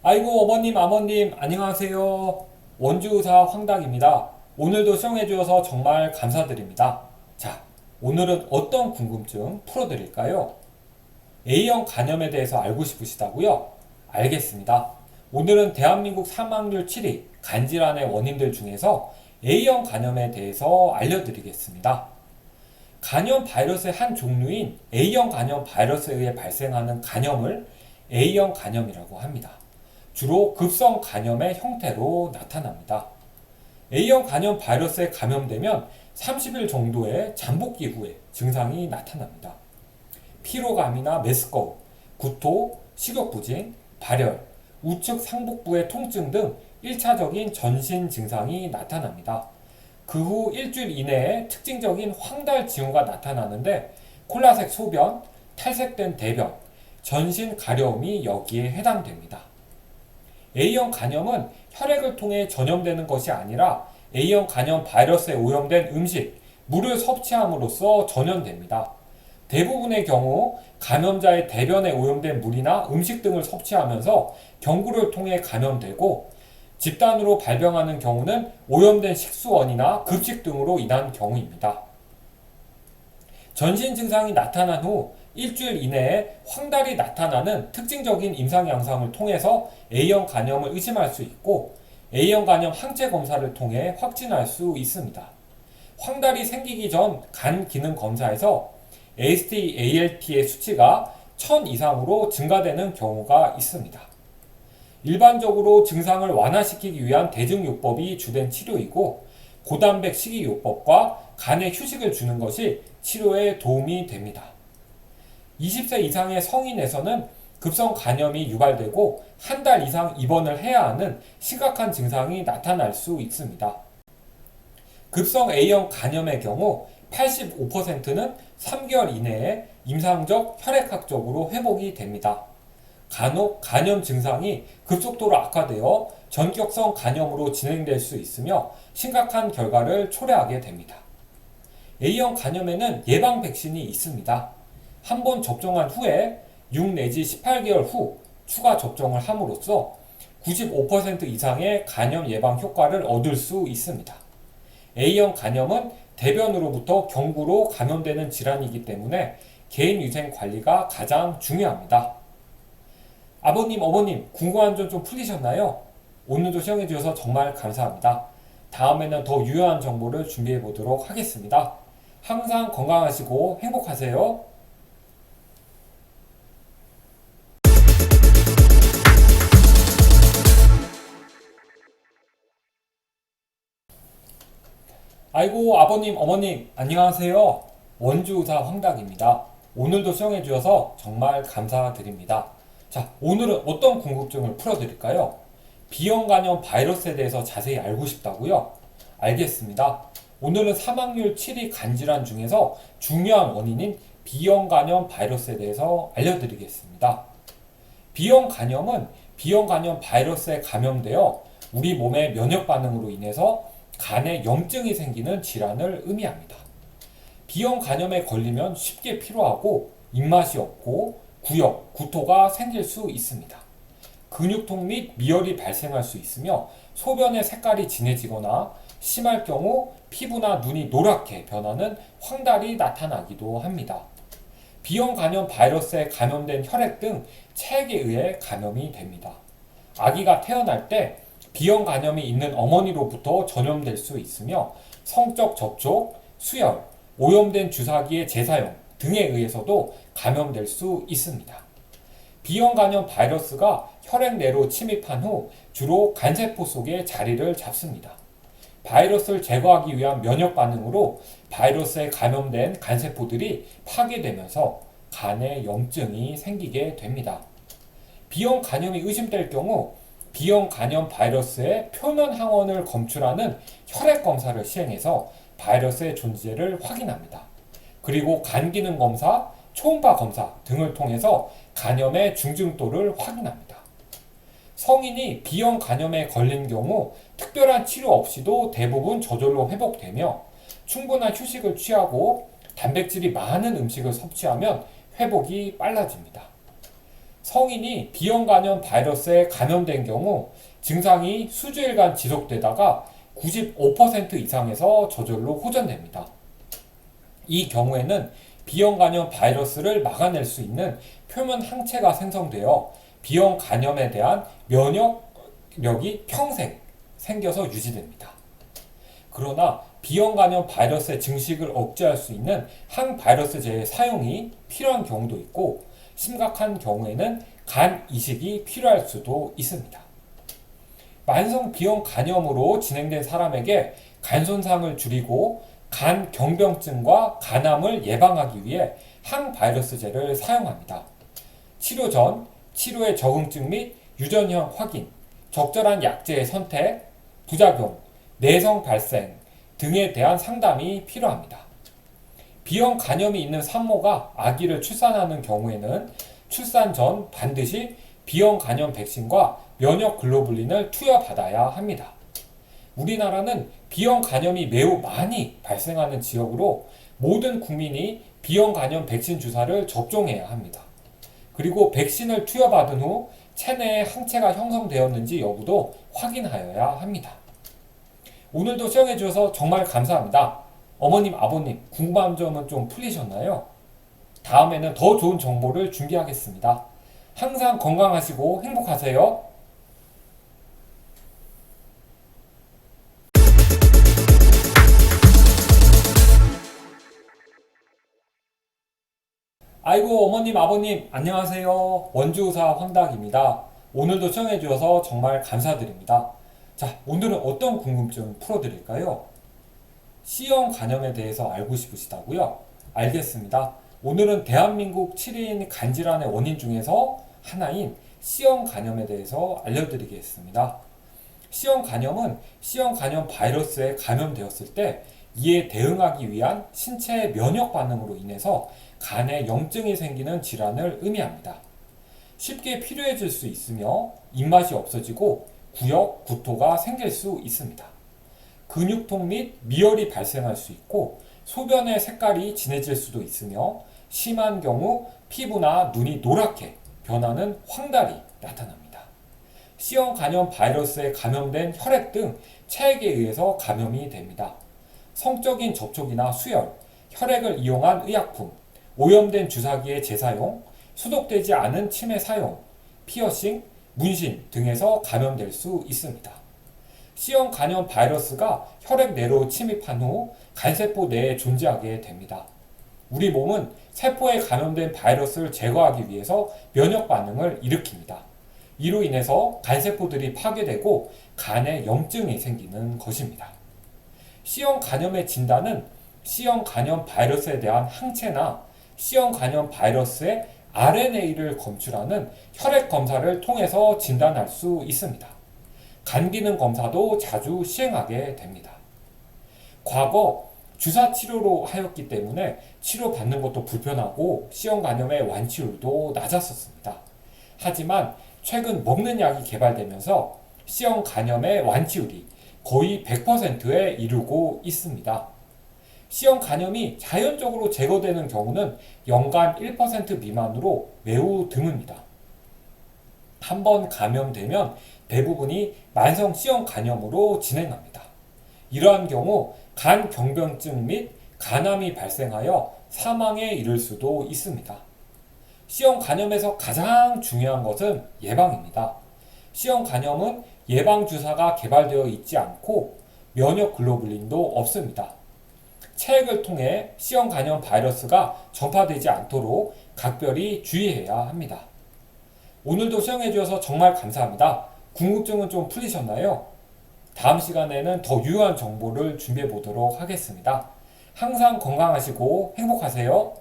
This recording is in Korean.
아이고 어머님 아버님 안녕하세요. 원주의사 황당입니다. 오늘도 시청해 주셔서 정말 감사드립니다. 자, 오늘은 어떤 궁금증 풀어드릴까요? A형 간염에 대해서 알고 싶으시다고요? 알겠습니다. 오늘은 대한민국 사망률 7위 간질환의 원인들 중에서 A형 간염에 대해서 알려드리겠습니다. 간염 바이러스의 한 종류인 A형 간염 바이러스에 의해 발생하는 간염을 A형 간염이라고 합니다. 주로 급성 감염의 형태로 나타납니다. A형 간염 바이러스에 감염되면 30일 정도의 잠복기 후에 증상이 나타납니다. 피로감이나 메스꺼움, 구토, 식욕부진, 발열, 우측 상복부의 통증 등 1차적인 전신 증상이 나타납니다. 그 후 일주일 이내에 특징적인 황달 징후가 나타나는데 콜라색 소변, 탈색된 대변, 전신 가려움이 여기에 해당됩니다. A형 간염은 혈액을 통해 전염되는 것이 아니라 A형 간염 바이러스에 오염된 음식, 물을 섭취함으로써 전염됩니다. 대부분의 경우 감염자의 대변에 오염된 물이나 음식 등을 섭취하면서 경구를 통해 감염되고 집단으로 발병하는 경우는 오염된 식수원이나 급식 등으로 인한 경우입니다. 전신 증상이 나타난 후 일주일 이내에 황달이 나타나는 특징적인 임상 양상을 통해서 A형 간염을 의심할 수 있고 A형 간염 항체 검사를 통해 확진할 수 있습니다. 황달이 생기기 전 간 기능 검사에서 AST, ALT의 수치가 1000 이상으로 증가되는 경우가 있습니다. 일반적으로 증상을 완화시키기 위한 대증요법이 주된 치료이고 고단백 식이요법과 간에 휴식을 주는 것이 치료에 도움이 됩니다. 20세 이상의 성인에서는 급성 간염이 유발되고 한 달 이상 입원을 해야 하는 심각한 증상이 나타날 수 있습니다. 급성 A형 간염의 경우 85%는 3개월 이내에 임상적 혈액학적으로 회복이 됩니다. 간혹 간염 증상이 급속도로 악화되어 전격성 간염으로 진행될 수 있으며 심각한 결과를 초래하게 됩니다. A형 간염에는 예방 백신이 있습니다. 한 번 접종한 후에 6 내지 18개월 후 추가 접종을 함으로써 95% 이상의 간염 예방 효과를 얻을 수 있습니다. A형 간염은 대변으로부터 경구로 감염되는 질환이기 때문에 개인위생 관리가 가장 중요합니다. 아버님, 어머님 궁금한 점 좀 풀리셨나요? 오늘도 시청해 주셔서 정말 감사합니다. 다음에는 더 유용한 정보를 준비해 보도록 하겠습니다. 항상 건강하시고 행복하세요. 아이고 아버님 어머님 안녕하세요. 원주의사 황당입니다. 오늘도 시청해 주셔서 정말 감사드립니다. 자, 오늘은 어떤 궁금증을 풀어드릴까요? B형 간염 바이러스에 대해서 자세히 알고 싶다고요? 알겠습니다. 오늘은 사망률 7위 간질환 중에서 중요한 원인인 B형 간염 바이러스에 대해서 알려드리겠습니다. B형 간염은 B형 간염 바이러스에 감염되어 우리 몸의 면역 반응으로 인해서 간에 염증이 생기는 질환을 의미합니다. B형 간염에 걸리면 쉽게 피로하고 입맛이 없고 구역, 구토가 생길 수 있습니다. 근육통 및 미열이 발생할 수 있으며 소변의 색깔이 진해지거나 심할 경우 피부나 눈이 노랗게 변하는 황달이 나타나기도 합니다. B형 간염 바이러스에 감염된 혈액 등 체액에 의해 감염이 됩니다. 아기가 태어날 때 B형 간염이 있는 어머니로부터 전염될 수 있으며 성적 접촉, 수혈, 오염된 주사기의 재사용 등에 의해서도 감염될 수 있습니다. B형 간염 바이러스가 혈액 내로 침입한 후 주로 간세포 속에 자리를 잡습니다. 바이러스를 제거하기 위한 면역 반응으로 바이러스에 감염된 간세포들이 파괴되면서 간에 염증이 생기게 됩니다. B형 간염이 의심될 경우 B형 간염 바이러스의 표면 항원을 검출하는 혈액 검사를 시행해서 바이러스의 존재를 확인합니다. 그리고 간 기능 검사, 초음파 검사 등을 통해서 간염의 중증도를 확인합니다. 성인이 B형 간염에 걸린 경우 특별한 치료 없이도 대부분 저절로 회복되며 충분한 휴식을 취하고 단백질이 많은 음식을 섭취하면 회복이 빨라집니다. 성인이 B형 간염 바이러스에 감염된 경우 증상이 수주일간 지속되다가 95% 이상에서 저절로 호전됩니다. 이 경우에는 B형 간염 바이러스를 막아낼 수 있는 표면 항체가 생성되어 B형 간염에 대한 면역력이 평생 생겨서 유지됩니다. 그러나 B형 간염 바이러스의 증식을 억제할 수 있는 항바이러스제의 사용이 필요한 경우도 있고 심각한 경우에는 간 이식이 필요할 수도 있습니다. 만성 B형 간염으로 진행된 사람에게 간 손상을 줄이고 간 경병증과 간암을 예방하기 위해 항바이러스제를 사용합니다. 치료 전, 치료의 적응증 및 유전형 확인, 적절한 약제의 선택, 부작용, 내성 발생 등에 대한 상담이 필요합니다. B형 간염이 있는 산모가 아기를 출산하는 경우에는 출산 전 반드시 B형 간염 백신과 면역 글로불린을 투여받아야 합니다. 우리나라는 B형 간염이 매우 많이 발생하는 지역으로 모든 국민이 B형 간염 백신 주사를 접종해야 합니다. 그리고 백신을 투여받은 후 체내에 항체가 형성되었는지 여부도 확인하여야 합니다. 오늘도 시청해 주셔서 정말 감사합니다. 어머님, 아버님 궁금한 점은 좀 풀리셨나요? 다음에는 더 좋은 정보를 준비하겠습니다. 항상 건강하시고 행복하세요. 아이고 어머님 아버님 안녕하세요. 원주의사 황닭입니다. 오늘도 시청해 주셔서 정말 감사드립니다. 자, 오늘은 어떤 궁금증 풀어드릴까요? C형 간염에 대해서 알고 싶으시다고요? 알겠습니다. 오늘은 대한민국 7인 간질환의 원인 중에서 하나인 C형 간염에 대해서 알려드리겠습니다. C형 간염은 C형 간염 바이러스에 감염되었을 때 이에 대응하기 위한 신체의 면역 반응으로 인해서 간에 염증이 생기는 질환을 의미합니다. 쉽게 피로해질 수 있으며 입맛이 없어지고 구역, 구토가 생길 수 있습니다. 근육통 및 미열이 발생할 수 있고 소변의 색깔이 진해질 수도 있으며 심한 경우 피부나 눈이 노랗게 변하는 황달이 나타납니다. C형 간염 바이러스에 감염된 혈액 등 체액에 의해서 감염이 됩니다. 성적인 접촉이나 수혈, 혈액을 이용한 의약품, 오염된 주사기의 재사용, 소독되지 않은 침의 사용, 피어싱, 문신 등에서 감염될 수 있습니다. C형 간염 바이러스가 혈액 내로 침입한 후 간세포 내에 존재하게 됩니다. 우리 몸은 세포에 감염된 바이러스를 제거하기 위해서 면역 반응을 일으킵니다. 이로 인해서 간세포들이 파괴되고 간에 염증이 생기는 것입니다. C형 간염의 진단은 C형 간염 바이러스에 대한 항체나 C형 간염 바이러스의 RNA를 검출하는 혈액 검사를 통해서 진단할 수 있습니다. 간 기능 검사도 자주 시행하게 됩니다. 과거 주사 치료로 하였기 때문에 치료받는 것도 불편하고 C형 간염의 완치율도 낮았었습니다. 하지만 최근 먹는 약이 개발되면서 C형 간염의 완치율이 거의 100%에 이르고 있습니다. C형 간염이 자연적으로 제거되는 경우는 연간 1% 미만으로 매우 드뭅니다. 한번 감염되면 대부분이 만성 C형 간염으로 진행합니다. 이러한 경우 간 경변증 및 간암이 발생하여 사망에 이를 수도 있습니다. C형 간염에서 가장 중요한 것은 예방입니다. C형 간염은 예방주사가 개발되어 있지 않고 면역 글로불린도 없습니다. 체액을 통해 C형 간염 바이러스가 전파되지 않도록 각별히 주의해야 합니다. 오늘도 시청해 주셔서 정말 감사합니다. 궁금증은 좀 풀리셨나요? 다음 시간에는 더 유효한 정보를 준비해 보도록 하겠습니다. 항상 건강하시고 행복하세요.